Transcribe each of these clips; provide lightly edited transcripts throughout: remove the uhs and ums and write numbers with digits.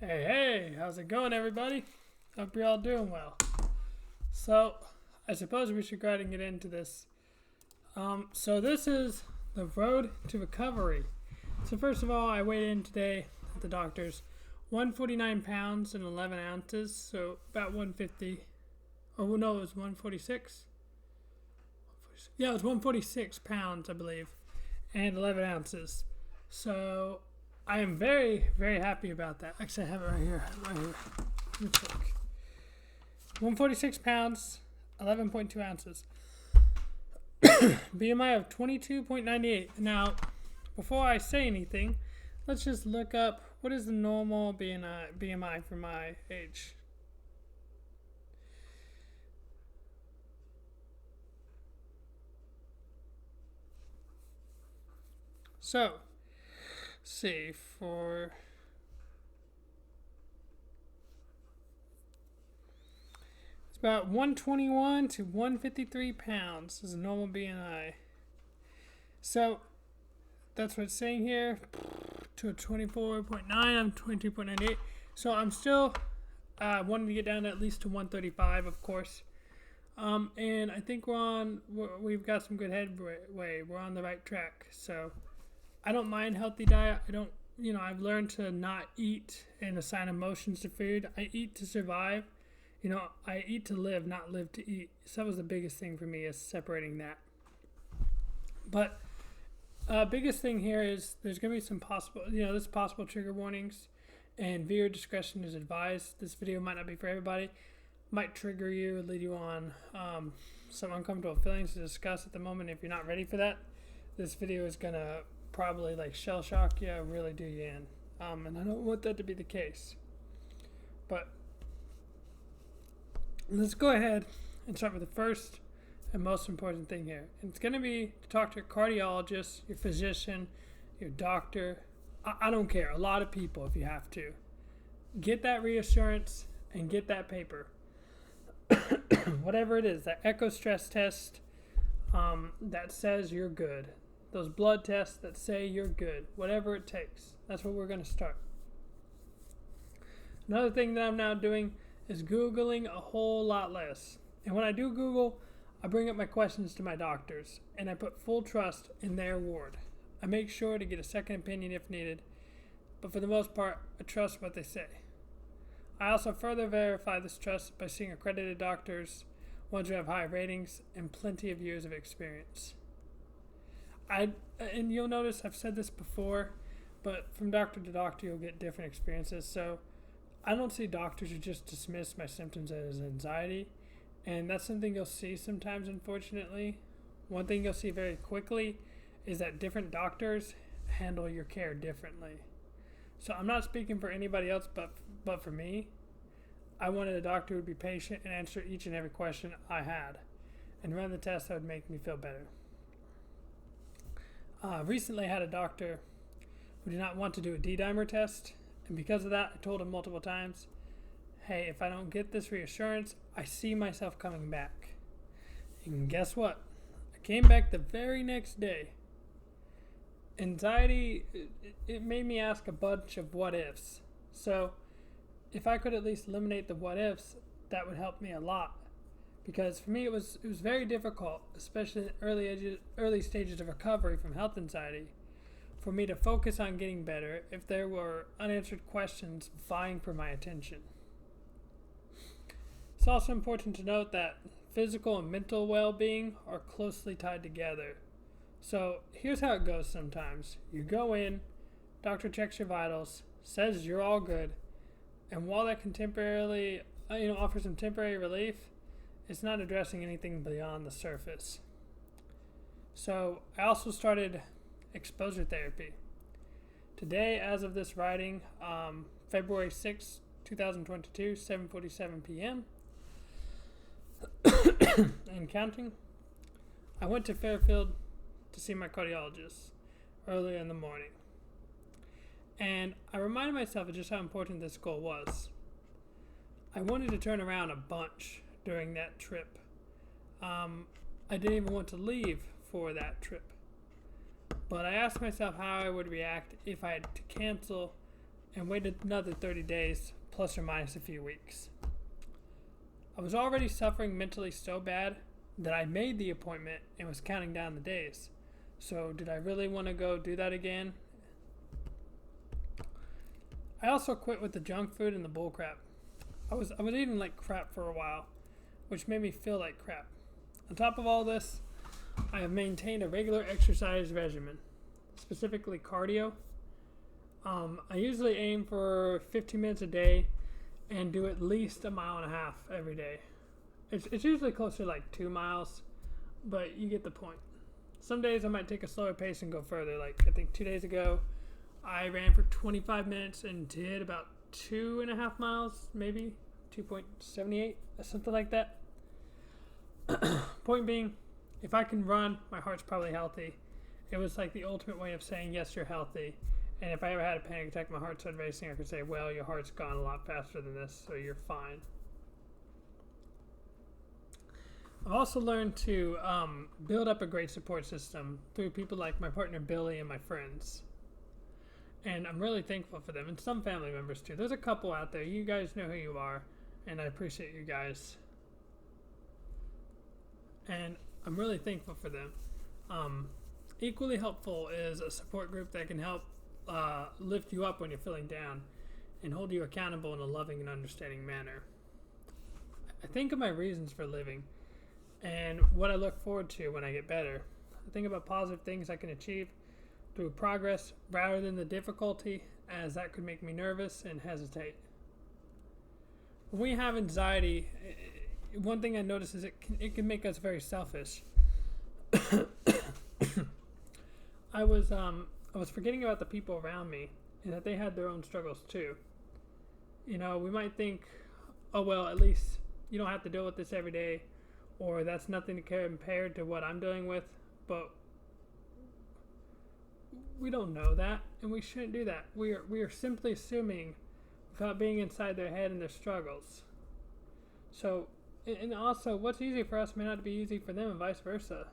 Hey, hey, how's it going, everybody? Hope you're all doing well. So, I suppose we should go ahead and get into this. So this is the road to recovery. So first of all, I weighed in today at the doctor's, 149 pounds and 11 ounces, so about 150. Oh no, it was 146. Yeah, it was 146 pounds, I believe, and 11 ounces. So I am very, very happy about that. Actually, I have it right here. Right here. Let me check. 146 pounds, 11.2 ounces. BMI of 22.98. Now, before I say anything, let's just look up what is the normal BMI for my age. So, see, for it's about 121 to 153 pounds is a normal BMI. So, that's what it's saying here. To a 24.9, I'm 22.98. So I'm still wanting to get down at least to 135, of course. And I think we've got some good headway. We're on the right track. So I don't mind healthy diet. I've learned to not eat and assign emotions to food. I eat to survive. I eat to live, not live to eat. So that was the biggest thing for me, is separating that. But biggest thing here is there's going to be some possible trigger warnings, and viewer discretion is advised. This video might not be for everybody. Might trigger you, lead you on some uncomfortable feelings to discuss at the moment. If you're not ready for that, this video is going to probably shell shock you, really do you in. And I don't want that to be the case. But let's go ahead and start with the first and most important thing here. And it's going to be to talk to your cardiologist, your physician, your doctor. I don't care. A lot of people, if you have to. Get that reassurance and get that paper. Whatever it is, that echo stress test that says you're good. Those blood tests that say you're good. Whatever it takes. That's what we're going to start. Another thing that I'm now doing is Googling a whole lot less. And when I do Google, I bring up my questions to my doctors, and I put full trust in their word. I make sure to get a second opinion if needed, but for the most part, I trust what they say. I also further verify this trust by seeing accredited doctors, ones who have high ratings, and plenty of years of experience. And you'll notice I've said this before, but from doctor to doctor, you'll get different experiences. So I don't see doctors who just dismiss my symptoms as anxiety. And that's something you'll see sometimes, unfortunately. One thing you'll see very quickly is that different doctors handle your care differently. So I'm not speaking for anybody else, but for me, I wanted a doctor who would be patient and answer each and every question I had and run the tests that would make me feel better. Recently I had a doctor who did not want to do a D-dimer test, and because of that, I told him multiple times, hey, if I don't get this reassurance, I see myself coming back. And guess what? I came back the very next day. Anxiety, it made me ask a bunch of what ifs. So if I could at least eliminate the what ifs, that would help me a lot. Because for me, it was very difficult, especially in early stages of recovery from health anxiety, for me to focus on getting better if there were unanswered questions vying for my attention. It's also important to note that physical and mental well-being are closely tied together. So here's how it goes sometimes. You go in, doctor checks your vitals, says you're all good, and while that can temporarily, offer some temporary relief, it's not addressing anything beyond the surface. So I also started exposure therapy. Today, as of this writing, February 6, 2022, 7:47 p.m., and counting, I went to Fairfield to see my cardiologist earlier in the morning. And I reminded myself of just how important this goal was. I wanted to turn around a bunch during that trip. I didn't even want to leave for that trip. But I asked myself how I would react if I had to cancel and waited another 30 days, plus or minus a few weeks. I was already suffering mentally so bad that I made the appointment and was counting down the days. So did I really want to go do that again? I also quit with the junk food and the bull crap. I was eating like crap for a while, which made me feel like crap. On top of all this, I have maintained a regular exercise regimen, specifically cardio. I usually aim for 15 minutes a day and do at least 1.5 miles every day. It's usually closer to like 2 miles, but you get the point. Some days I might take a slower pace and go further. Like I think 2 days ago, I ran for 25 minutes and did about 2.5 miles, maybe 2.78, something like that. Point being, if I can run, my heart's probably healthy. It was like the ultimate way of saying, yes, you're healthy. And if I ever had a panic attack, my heart started racing, I could say, well, your heart's gone a lot faster than this, so you're fine. I've also learned to build up a great support system through people like my partner Billy and my friends. And I'm really thankful for them, and some family members too. There's a couple out there. You guys know who you are, and I appreciate you guys. And I'm really thankful for them. Equally helpful is a support group that can help lift you up when you're feeling down and hold you accountable in a loving and understanding manner. I think of my reasons for living and what I look forward to when I get better. I think about positive things I can achieve through progress rather than the difficulty, as that could make me nervous and hesitate. When we have anxiety, one thing I notice is it can make us very selfish. I was forgetting about the people around me and that they had their own struggles too. You know, we might think, oh well, at least you don't have to deal with this every day, or that's nothing to compared to what I'm dealing with, but we don't know that, and we shouldn't do that. We are simply assuming without being inside their head and their struggles. So, and also, what's easy for us may not be easy for them, and vice versa.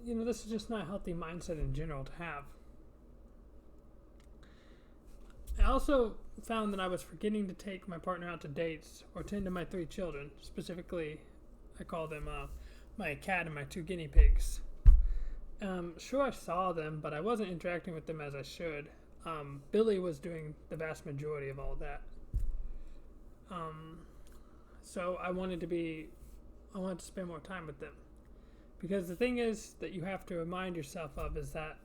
You know, this is just not a healthy mindset in general to have. I also found that I was forgetting to take my partner out to dates or tend to my 3 children. Specifically, I call them my cat and my 2 guinea pigs. Sure, I saw them, but I wasn't interacting with them as I should. Billy was doing the vast majority of all that. So I wanted to spend more time with them. Because the thing is that you have to remind yourself of is that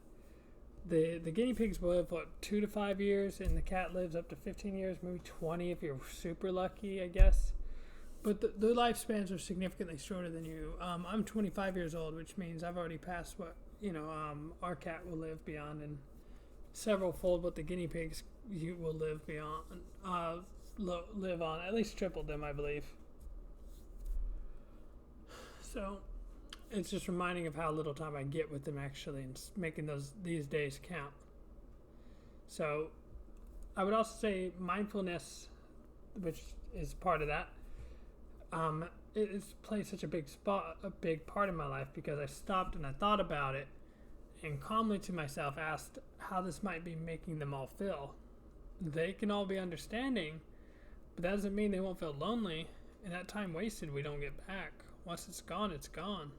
the guinea pigs will live, 2 to 5 years, and the cat lives up to 15 years, maybe 20 if you're super lucky, I guess. But the lifespans are significantly shorter than you. I'm 25 years old, which means I've already passed what, our cat will live beyond, and several fold what the guinea pigs will live beyond, live on, at least triple them, I believe. So it's just reminding of how little time I get with them actually, and making these days count. So I would also say mindfulness, which is part of that. It's played such a big part in my life, because I stopped and I thought about it and calmly to myself asked how this might be making them all feel. They can all be understanding, but that doesn't mean they won't feel lonely, and that time wasted we don't get back. Once it's gone, it's gone.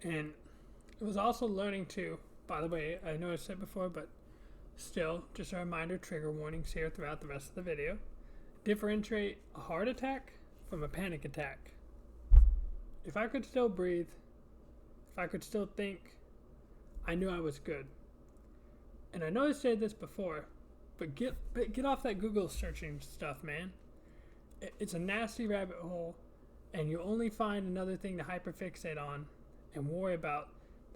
And it was also learning to, by the way, I know I said before, but still, just a reminder, trigger warnings here throughout the rest of the video. Differentiate a heart attack from a panic attack. If I could still breathe, if I could still think, I knew I was good. And I know I said this before, but get off that Google searching stuff, man. It's a nasty rabbit hole, and you'll only find another thing to hyperfixate on and worry about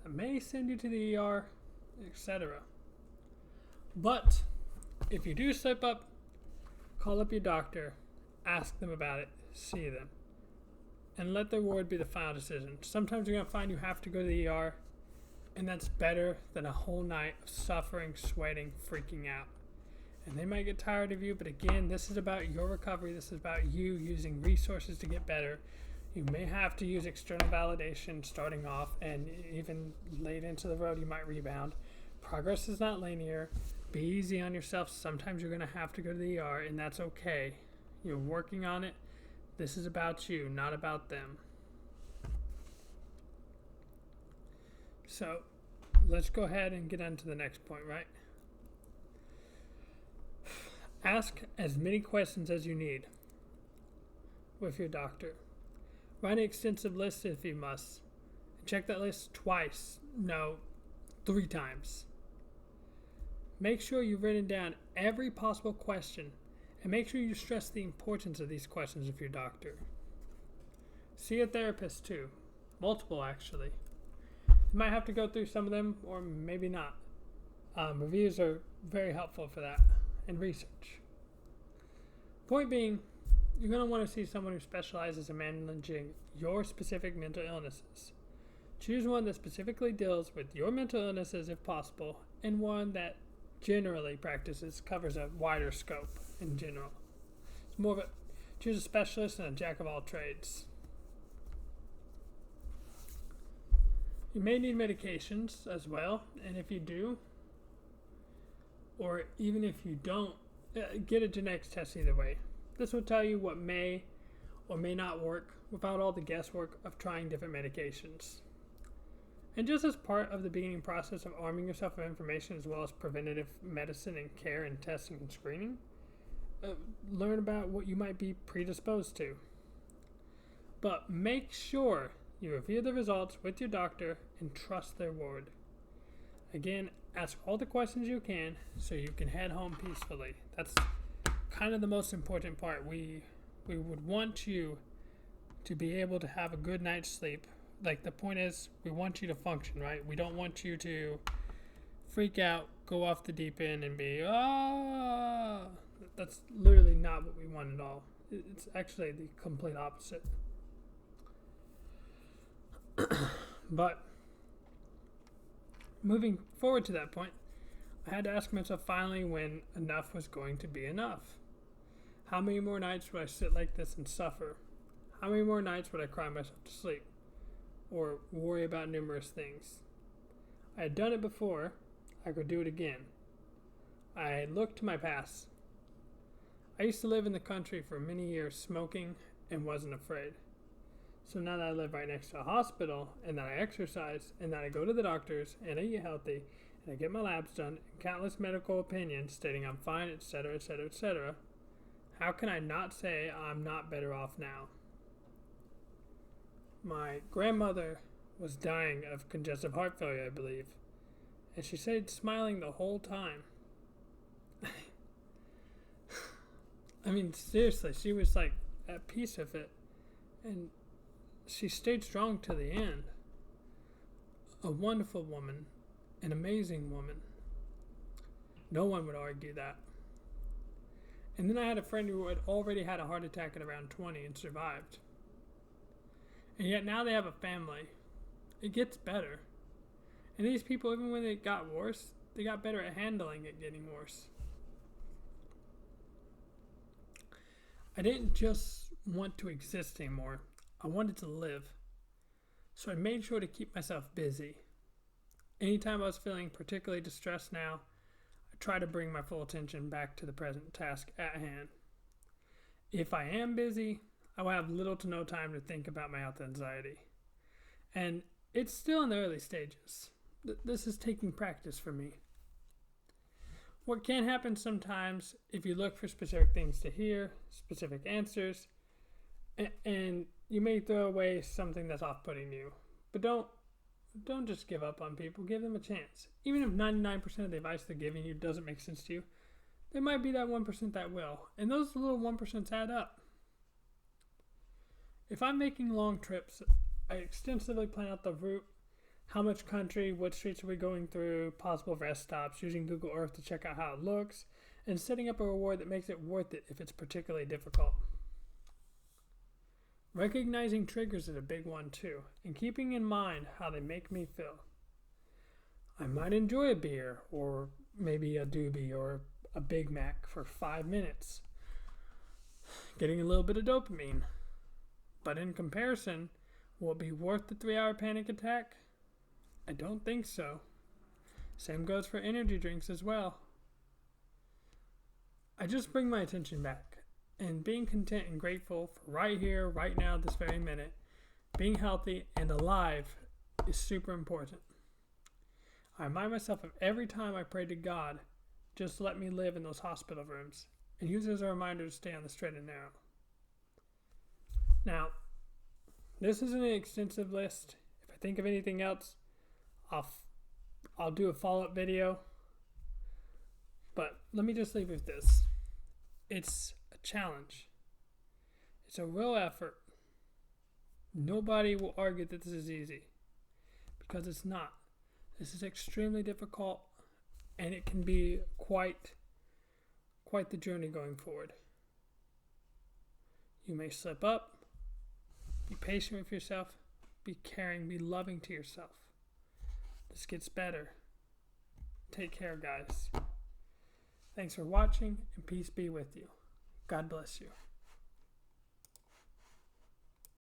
that may send you to the ER, etc. But if you do slip up, call up your doctor, ask them about it, see them, and let their word be the final decision. Sometimes you're going to find you have to go to the ER, and that's better than a whole night of suffering, sweating, freaking out. And they might get tired of you, but again, this is about your recovery. This is about you using resources to get better. You may have to use external validation starting off, and even late into the road, you might rebound. Progress is not linear. Be easy on yourself. Sometimes you're going to have to go to the ER, and that's okay. You're working on it. This is about you, not about them. So, let's go ahead and get on to the next point, right? Ask as many questions as you need with your doctor. Write an extensive list if you must. Check that list twice. No, 3 times. Make sure you've written down every possible question and make sure you stress the importance of these questions with your doctor. See a therapist too. Multiple, actually. You might have to go through some of them or maybe not. Reviews are very helpful for that and research. Point being, you're going to want to see someone who specializes in managing your specific mental illnesses. Choose one that specifically deals with your mental illnesses if possible, and one that generally covers a wider scope in general. It's more of a choose a specialist and a jack of all trades. You may need medications as well, and if you do, or even if you don't, get a genetics test either way. This will tell you what may or may not work without all the guesswork of trying different medications. And just as part of the beginning process of arming yourself with information as well as preventative medicine and care and testing and screening, learn about what you might be predisposed to. But make sure you review the results with your doctor and trust their word. Again, ask all the questions you can so you can head home peacefully. That's kind of the most important part. We would want you to be able to have a good night's sleep. Like, the point is, we want you to function, right? We don't want you to freak out, go off the deep end, and be, That's literally not what we want at all. It's actually the complete opposite. But, moving forward to that point, I had to ask myself finally when enough was going to be enough. How many more nights would I sit like this and suffer? How many more nights would I cry myself to sleep? Or worry about numerous things? I had done it before. I could do it again. I looked to my past. I used to live in the country for many years smoking and wasn't afraid. So now that I live right next to a hospital and that I exercise and that I go to the doctors and I eat healthy and I get my labs done and countless medical opinions stating I'm fine, etc., etc., etc., how can I not say I'm not better off now? My grandmother was dying of congestive heart failure, I believe, and she stayed smiling the whole time. I mean, seriously, she was like at peace with it, and she stayed strong to the end. A wonderful woman, an amazing woman. No one would argue that. And then I had a friend who had already had a heart attack at around 20 and survived. And yet now they have a family. It gets better. And these people, even when it got worse, they got better at handling it getting worse. I didn't just want to exist anymore. I wanted to live. So I made sure to keep myself busy. Anytime I was feeling particularly distressed now, I try to bring my full attention back to the present task at hand. If I am busy, I will have little to no time to think about my health anxiety. And it's still in the early stages. This is taking practice for me. What can happen sometimes if you look for specific things to hear, specific answers, and you may throw away something that's off-putting you. But don't just give up on people. Give them a chance. Even if 99% of the advice they're giving you doesn't make sense to you, there might be that 1% that will. And those little 1% add up. If I'm making long trips, I extensively plan out the route, how much country, what streets are we going through, possible rest stops, using Google Earth to check out how it looks, and setting up a reward that makes it worth it if it's particularly difficult. Recognizing triggers is a big one too, and keeping in mind how they make me feel. I might enjoy a beer, or maybe a doobie, or a Big Mac for 5 minutes, getting a little bit of dopamine. But in comparison, will it be worth the 3-hour panic attack? I don't think so. Same goes for energy drinks as well. I just bring my attention back, and being content and grateful for right here, right now, this very minute, being healthy and alive is super important. I remind myself of every time I pray to God, just let me live in those hospital rooms, and use it as a reminder to stay on the straight and narrow. Now, this isn't an extensive list. If I think of anything else, I'll do a follow-up video. But let me just leave with this. It's a challenge. It's a real effort. Nobody will argue that this is easy, because it's not. This is extremely difficult, and it can be quite the journey going forward. You may slip up. Be patient with yourself. Be caring. Be loving to yourself. This gets better. Take care, guys. Thanks for watching, and peace be with you. God bless you.